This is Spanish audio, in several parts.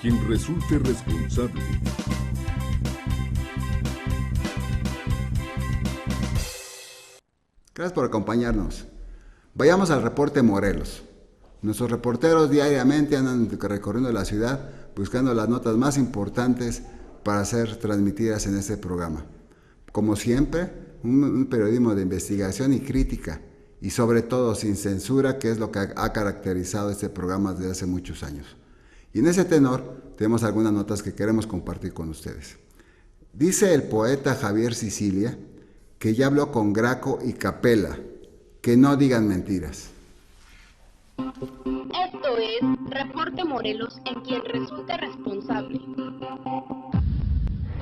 quien resulte responsable. Gracias por acompañarnos. Vayamos al reporte Morelos. Nuestros reporteros diariamente andan recorriendo la ciudad buscando las notas más importantes para ser transmitidas en este programa. Como siempre, un periodismo de investigación y crítica, y sobre todo sin censura, que es lo que ha caracterizado este programa desde hace muchos años. Y en ese tenor tenemos algunas notas que queremos compartir con ustedes. Dice el poeta Javier Sicilia que ya habló con Graco y Capella, que no digan mentiras. Esto es Reporte Morelos, en quien resulta responsable.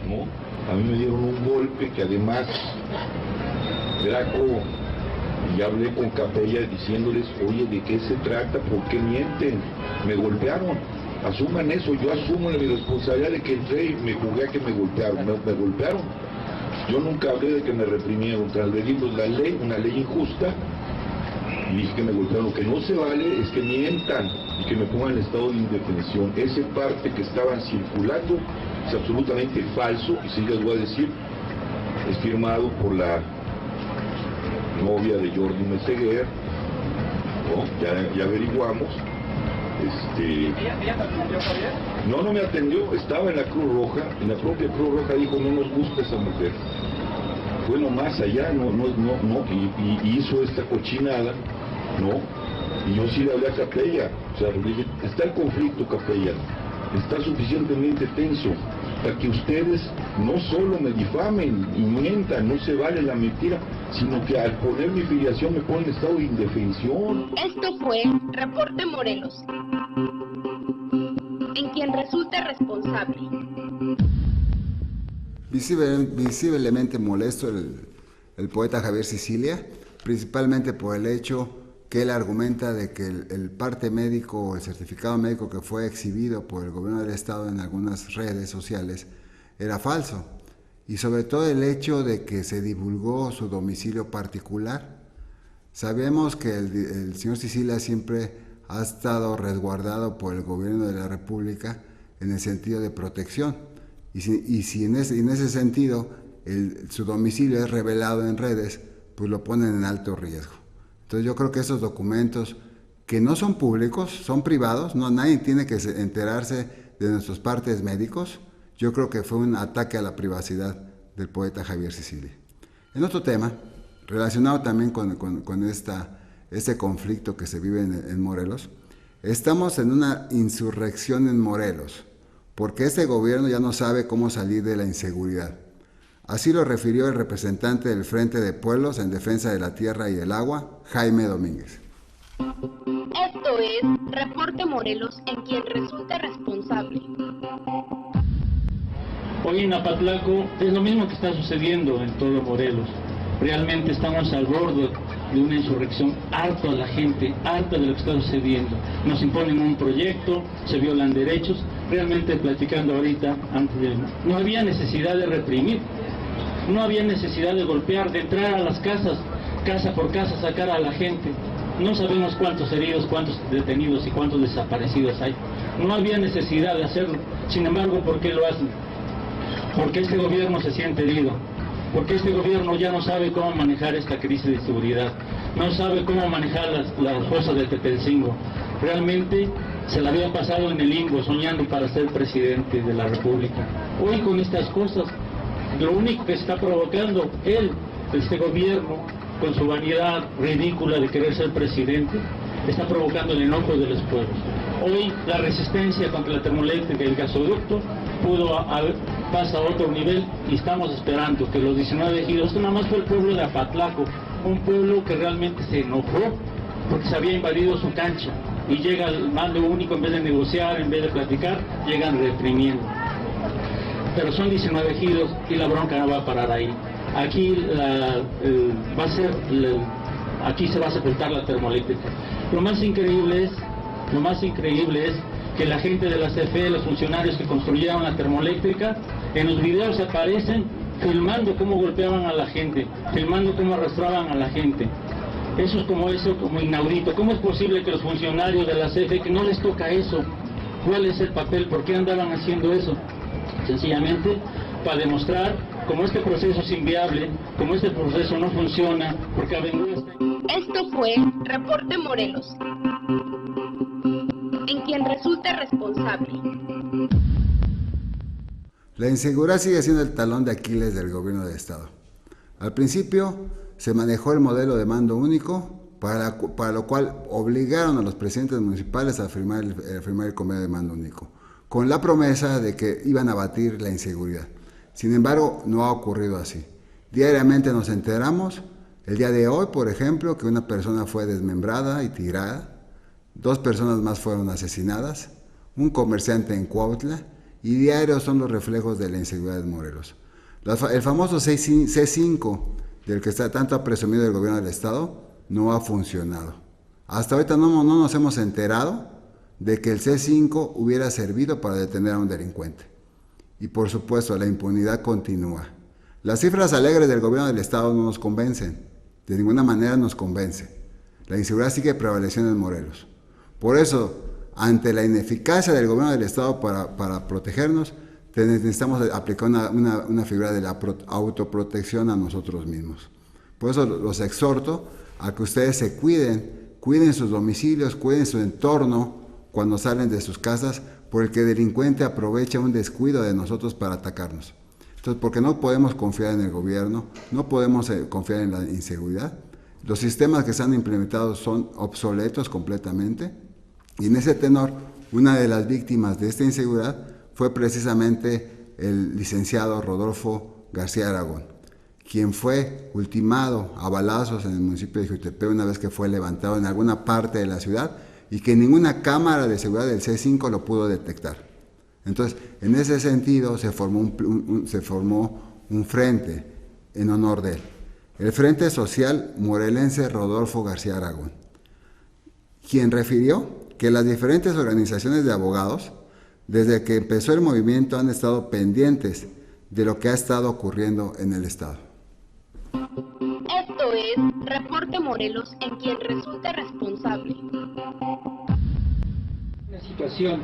¿No? A mí me dieron un golpe que además Graco, y hablé con Capella diciéndoles, oye, ¿de qué se trata? ¿Por qué mienten? Me golpearon. Asuman eso, yo asumo mi responsabilidad de que entré y me jugué a que me golpearon. Me golpearon. Yo nunca hablé de que me reprimieron. Transgredimos la ley, una ley injusta, y dije que me golpearon. Lo que no se vale es que mientan y que me pongan en estado de indefensión. Ese parte que estaban circulando es absolutamente falso, y si les voy a decir, es firmado por la novia de Jordi Meseguer, ¿no? Ya averiguamos. ¿Ella te atendió, Javier? No me atendió, estaba en la Cruz Roja, en la propia Cruz Roja dijo, no nos gusta esa mujer. Fue nomás allá, y hizo esta cochinada, ¿no? Y yo sí le hablé a Capella, o sea, le dije, está el conflicto, Capella, está suficientemente tenso para que ustedes no solo me difamen y mientan, no se vale la mentira, sino que al poner mi filiación me ponen en estado de indefensión. Esto fue Reporte Morelos, en quien resulta responsable. Visiblemente molesto el poeta Javier Sicilia, principalmente por el hecho que él argumenta de que el parte médico, el certificado médico que fue exhibido por el gobierno del estado en algunas redes sociales era falso, y sobre todo el hecho de que se divulgó su domicilio particular. Sabemos que el señor Sicilia siempre ha estado resguardado por el gobierno de la República en el sentido de protección, y si en ese sentido su domicilio es revelado en redes, pues lo ponen en alto riesgo. Entonces yo creo que esos documentos, que no son públicos, son privados, nadie tiene que enterarse de nuestros partes médicos. Yo creo que fue un ataque a la privacidad del poeta Javier Sicilia. En otro tema, relacionado también con este conflicto que se vive en Morelos, estamos en una insurrección en Morelos, porque este gobierno ya no sabe cómo salir de la inseguridad. Así lo refirió el representante del Frente de Pueblos en Defensa de la Tierra y el Agua, Jaime Domínguez. Esto es Reporte Morelos, en quien resulta responsable. Hoy en Apatlaco es lo mismo que está sucediendo en todo Morelos. Realmente estamos al borde de una insurrección, harta a la gente, harta de lo que está sucediendo. Nos imponen un proyecto, se violan derechos. Realmente platicando ahorita, no había necesidad de reprimir, no había necesidad de golpear, de entrar a las casas, casa por casa, sacar a la gente. No sabemos cuántos heridos, cuántos detenidos y cuántos desaparecidos hay. No había necesidad de hacerlo. Sin embargo, ¿por qué lo hacen? Porque este gobierno se siente herido. Porque este gobierno ya no sabe cómo manejar esta crisis de seguridad. No sabe cómo manejar las cosas de Tetelcingo. Realmente se la había pasado en el limbo, soñando para ser presidente de la República. Hoy con estas cosas, lo único que está provocando este gobierno, con su vanidad ridícula de querer ser presidente, está provocando el enojo de los pueblos. Hoy la resistencia contra la termoeléctrica y el gasoducto pasa a otro nivel, y estamos esperando que los 19 ejidos, esto nada más fue el pueblo de Apatlaco, un pueblo que realmente se enojó porque se había invadido su cancha, y llega el mando único, en vez de negociar, en vez de platicar, llegan reprimiendo. Pero son 19 ejidos y la bronca no va a parar ahí. Aquí aquí se va a sepultar la termoeléctrica. Lo más increíble es que la gente de la CFE, los funcionarios que construyeron la termoeléctrica, en los videos aparecen filmando cómo golpeaban a la gente, filmando cómo arrastraban a la gente. Eso es como inaudito. ¿Cómo es posible que los funcionarios de la CFE, que no les toca eso, ¿Cuál es el papel? ¿Por qué andaban haciendo eso? Sencillamente para demostrar cómo este proceso es inviable, cómo este proceso no funciona, porque Abengoa está... Esto fue Reporte Morelos, en quien resulte responsable. La inseguridad sigue siendo el talón de Aquiles del gobierno del Estado. Al principio se manejó el modelo de mando único, para lo cual obligaron a los presidentes municipales a firmar el convenio de mando único, con la promesa de que iban a abatir la inseguridad. Sin embargo, no ha ocurrido así. Diariamente nos enteramos, el día de hoy, por ejemplo, que una persona fue desmembrada y tirada, 2 personas más fueron asesinadas, un comerciante en Cuautla, y diarios son los reflejos de la inseguridad en Morelos. El famoso C5, del que está tanto presumido el gobierno del Estado, no ha funcionado. Hasta ahorita no nos hemos enterado de que el C5 hubiera servido para detener a un delincuente. Y por supuesto, la impunidad continúa. Las cifras alegres del gobierno del Estado no nos convencen, de ninguna manera nos convence. La inseguridad sigue prevaleciendo en Morelos. Por eso, ante la ineficacia del gobierno del Estado para protegernos, necesitamos aplicar una figura de la autoprotección a nosotros mismos. Por eso los exhorto a que ustedes se cuiden sus domicilios, cuiden su entorno cuando salen de sus casas, porque el delincuente aprovecha un descuido de nosotros para atacarnos. Entonces, porque no podemos confiar en el gobierno, no podemos confiar en la inseguridad. Los sistemas que se han implementado son obsoletos completamente, y en ese tenor, una de las víctimas de esta inseguridad fue precisamente el licenciado Rodolfo García Aragón, quien fue ultimado a balazos en el municipio de Jiutepec una vez que fue levantado en alguna parte de la ciudad y que ninguna cámara de seguridad del C5 lo pudo detectar. Entonces, en ese sentido se formó un frente en honor de él, el Frente Social Morelense Rodolfo García Aragón, quien refirió que las diferentes organizaciones de abogados, desde que empezó el movimiento, han estado pendientes de lo que ha estado ocurriendo en el Estado. Esto es Reporte Morelos, en quien resulte responsable. La situación,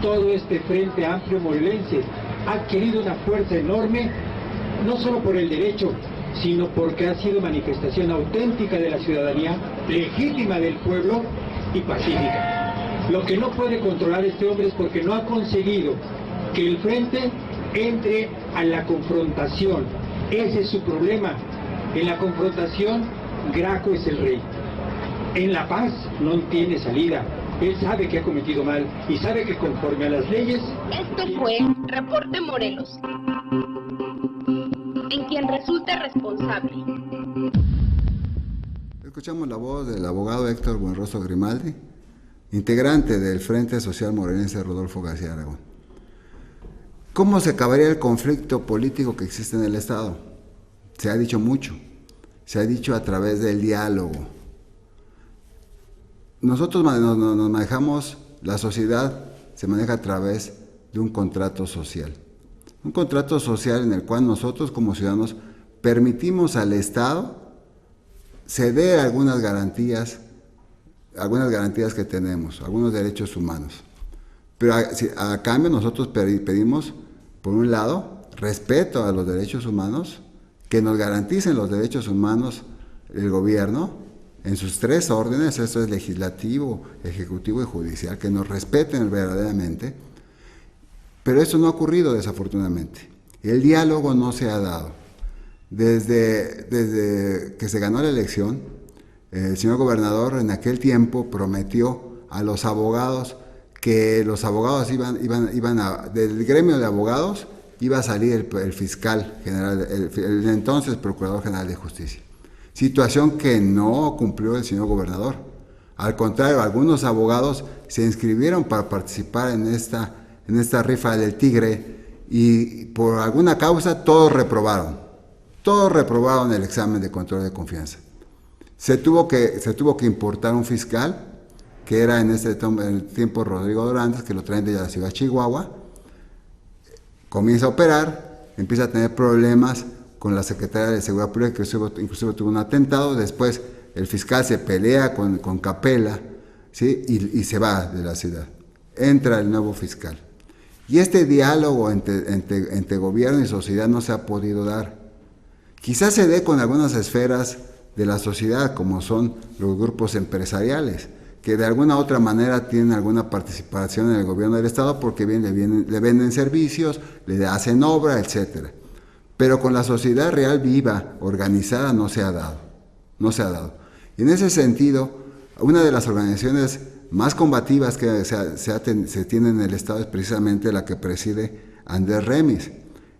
todo este Frente Amplio Morelense ha adquirido una fuerza enorme, no solo por el derecho, sino porque ha sido manifestación auténtica de la ciudadanía, legítima del pueblo y pacífica. Lo que no puede controlar este hombre es porque no ha conseguido que el Frente entre a la confrontación. Ese es su problema. En la confrontación, Graco es el rey. En la paz no tiene salida. Él sabe que ha cometido mal y sabe que conforme a las leyes... Esto fue Reporte Morelos, en quien resulte responsable. Escuchamos la voz del abogado Héctor Buenrostro Grimaldi, integrante del Frente Social Morelense Rodolfo García Aragón. ¿Cómo se acabaría el conflicto político que existe en el Estado? Se ha dicho mucho, se ha dicho a través del diálogo. Nosotros nos manejamos, la sociedad se maneja a través de un contrato social. Un contrato social en el cual nosotros como ciudadanos permitimos al Estado ceder algunas garantías que tenemos, algunos derechos humanos. Pero a cambio nosotros pedimos, por un lado, respeto a los derechos humanos, que nos garanticen los derechos humanos el gobierno, en sus 3 órdenes, esto es legislativo, ejecutivo y judicial, que nos respeten verdaderamente, pero eso no ha ocurrido desafortunadamente. El diálogo no se ha dado. Desde que se ganó la elección, el señor gobernador en aquel tiempo prometió a los abogados que los abogados del gremio de abogados iba a salir el fiscal general, el entonces Procurador General de Justicia. Situación que no cumplió el señor gobernador. Al contrario, algunos abogados se inscribieron para participar en esta rifa del tigre y por alguna causa todos reprobaron el examen de control de confianza. Se tuvo que importar un fiscal, que era en el tiempo Rodrigo Dorantes, que lo traen de la ciudad de Chihuahua, comienza a operar, empieza a tener problemas con la Secretaría de Seguridad Pública, que inclusive tuvo un atentado. Después el fiscal se pelea con Capella, ¿sí? y se va de la ciudad. entra el nuevo fiscal. Y este diálogo entre gobierno y sociedad no se ha podido dar. Quizás se dé con algunas esferas de la sociedad, como son los grupos empresariales, que de alguna u otra manera tienen alguna participación en el gobierno del Estado porque bien le venden servicios, le hacen obra, etcétera. Pero con la sociedad real viva, organizada, no se ha dado. Y en ese sentido, una de las organizaciones más combativas que se tiene en el Estado es precisamente la que preside Andrés Remis.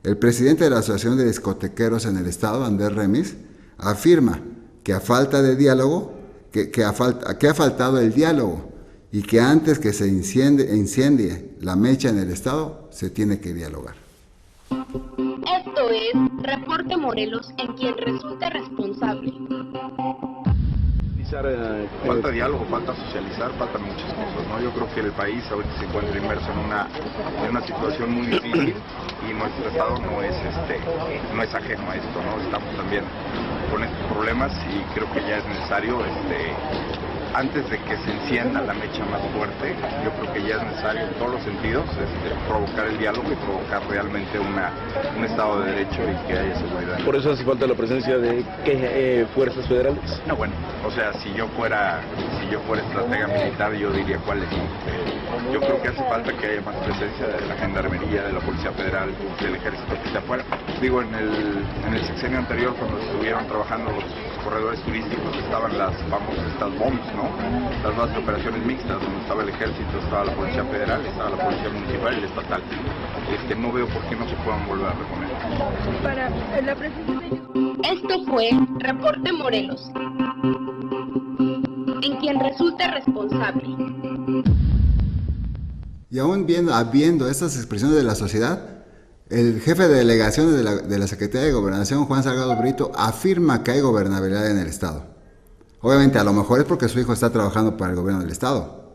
El presidente de la Asociación de Discotequeros en el Estado, Andrés Remis, afirma que a falta de diálogo, que ha faltado el diálogo y que antes que se incendie la mecha en el Estado, se tiene que dialogar. Esto es Reporte Morelos en quien resulte responsable. Falta diálogo, falta socializar, faltan muchas cosas, ¿no? Yo creo que el país ahorita se encuentra inmerso en una situación muy difícil y nuestro estado no es ajeno a esto, ¿no? Estamos también con estos problemas y creo que ya es necesario, antes de que se encienda la mecha más fuerte, yo creo que ya es necesario en todos los sentidos provocar el diálogo y provocar realmente un Estado de Derecho y que haya seguridad. ¿Por eso hace falta la presencia de fuerzas federales? No, bueno, o sea, si yo fuera estratega militar, yo diría cuál es. Yo creo que hace falta que haya más presencia de la Gendarmería, de la Policía Federal, del Ejército que está afuera. Digo, en el sexenio anterior, cuando estuvieron trabajando los corredores turísticos, estaban las famosas BOMs, ¿no? Las bases de operaciones mixtas, donde estaba el Ejército, estaba la Policía Federal, estaba la Policía Municipal y la Estatal. No veo por qué no se puedan volver a reponer. Para la presencia de... Esto fue Reporte Morelos, en quien resulte responsable. Y aún habiendo estas expresiones de la sociedad, el jefe de delegaciones de la Secretaría de Gobernación, Juan Salgado Brito, afirma que hay gobernabilidad en el Estado. Obviamente, a lo mejor es porque su hijo está trabajando para el gobierno del Estado.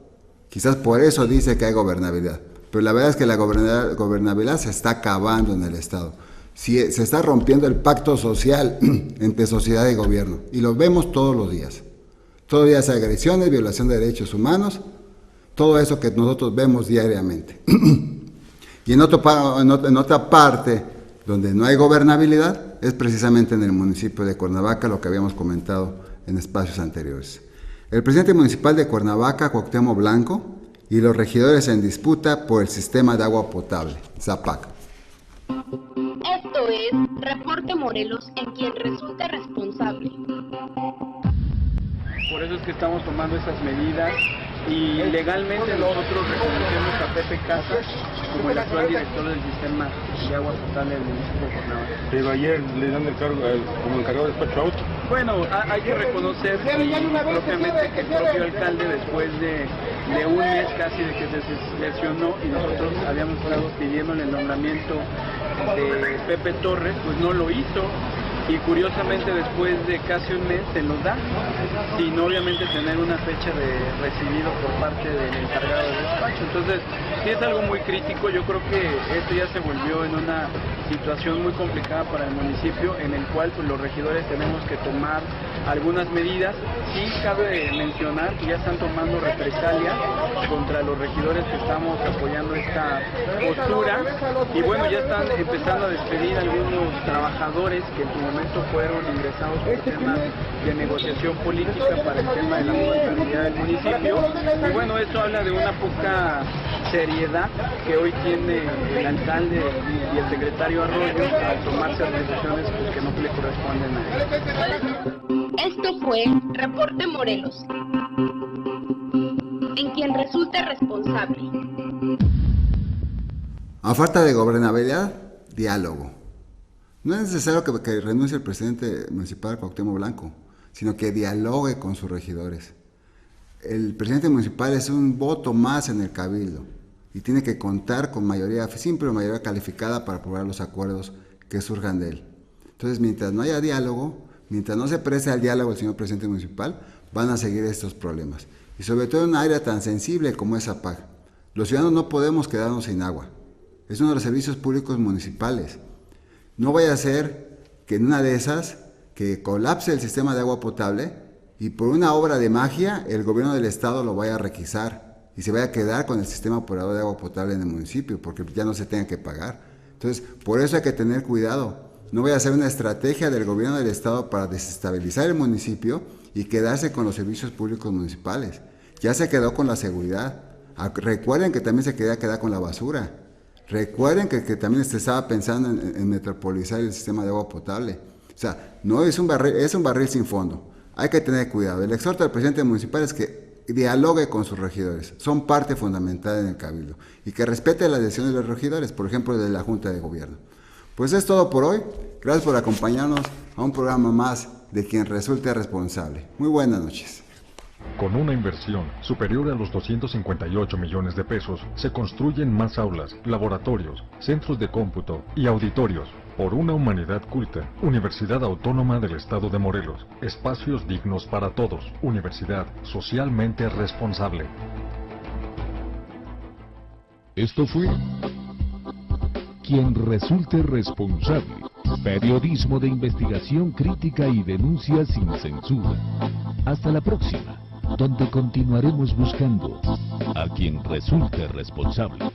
Quizás por eso dice que hay gobernabilidad. Pero la verdad es que la gobernabilidad se está acabando en el Estado. Se está rompiendo el pacto social entre sociedad y gobierno. Y lo vemos todos los días. Todos los días hay agresiones, violación de derechos humanos, todo eso que nosotros vemos diariamente. Y en otra parte, donde no hay gobernabilidad, es precisamente en el municipio de Cuernavaca, lo que habíamos comentado en espacios anteriores. El presidente municipal de Cuernavaca, Cuauhtémoc Blanco, y los regidores en disputa por el sistema de agua potable, ZAPAC. Esto es Reporte Morelos en quien resulte responsable. Por eso es que estamos tomando esas medidas y legalmente nosotros reconocemos a Pepe Casas como el actual director del sistema de agua potable del municipio de Cuernavaca. Pero ayer le dan el cargo como encargado de despacho a otro. Bueno, hay que reconocer propiamente que el propio alcalde, después de un mes casi de que se lesionó y nosotros habíamos estado pidiéndole el nombramiento de Pepe Torres, pues no lo hizo. Y curiosamente después de casi un mes se nos da, sin obviamente tener una fecha de recibido por parte del encargado del despacho. Entonces, sí es algo muy crítico. Yo creo que esto ya se volvió en una situación muy complicada para el municipio, en el cual pues, los regidores tenemos que tomar algunas medidas. Sí cabe mencionar que ya están tomando represalias contra los regidores que estamos apoyando esta postura, y bueno, ya están empezando a despedir a algunos trabajadores que en su momento fueron ingresados por temas de negociación política para el tema de la gobernabilidad del municipio. Y bueno, esto habla de una poca seriedad que hoy tiene el alcalde y el secretario Arroyo al tomarse decisiones que no le corresponden a él. Esto fue Reporte Morelos, en quien resulte responsable. A falta de gobernabilidad, diálogo. No es necesario que renuncie el presidente municipal Cuauhtémoc Blanco, sino que dialogue con sus regidores. El presidente municipal es un voto más en el cabildo y tiene que contar con mayoría simple o mayoría calificada para aprobar los acuerdos que surjan de él. Entonces, mientras no haya diálogo, mientras no se preste al diálogo el señor presidente municipal, van a seguir estos problemas. Y sobre todo en un área tan sensible como es ZAPAC. Los ciudadanos no podemos quedarnos sin agua. Es uno de los servicios públicos municipales. No vaya a ser que en una de esas, que colapse el sistema de agua potable y por una obra de magia el gobierno del estado lo vaya a requisar y se vaya a quedar con el sistema operador de agua potable en el municipio, porque ya no se tenga que pagar. Entonces, por eso hay que tener cuidado. No vaya a ser una estrategia del gobierno del estado para desestabilizar el municipio y quedarse con los servicios públicos municipales. Ya se quedó con la seguridad. Recuerden que también se quería quedar con la basura. Recuerden que también se estaba pensando en metropolizar el sistema de agua potable. O sea, no es un barril sin fondo. Hay que tener cuidado. El exhorto al presidente municipal es que dialogue con sus regidores. Son parte fundamental en el cabildo. Y que respete las decisiones de los regidores, por ejemplo, de la Junta de Gobierno. Pues es todo por hoy. Gracias por acompañarnos a un programa más de Quien Resulte Responsable. Muy buenas noches. Con una inversión superior a los 258 millones de pesos, se construyen más aulas, laboratorios, centros de cómputo y auditorios. Por una humanidad culta, Universidad Autónoma del Estado de Morelos. Espacios dignos para todos. Universidad socialmente responsable. Esto fue Quien Resulte Responsable. Periodismo de investigación crítica y denuncia sin censura. Hasta la próxima, donde continuaremos buscando a quien resulte responsable.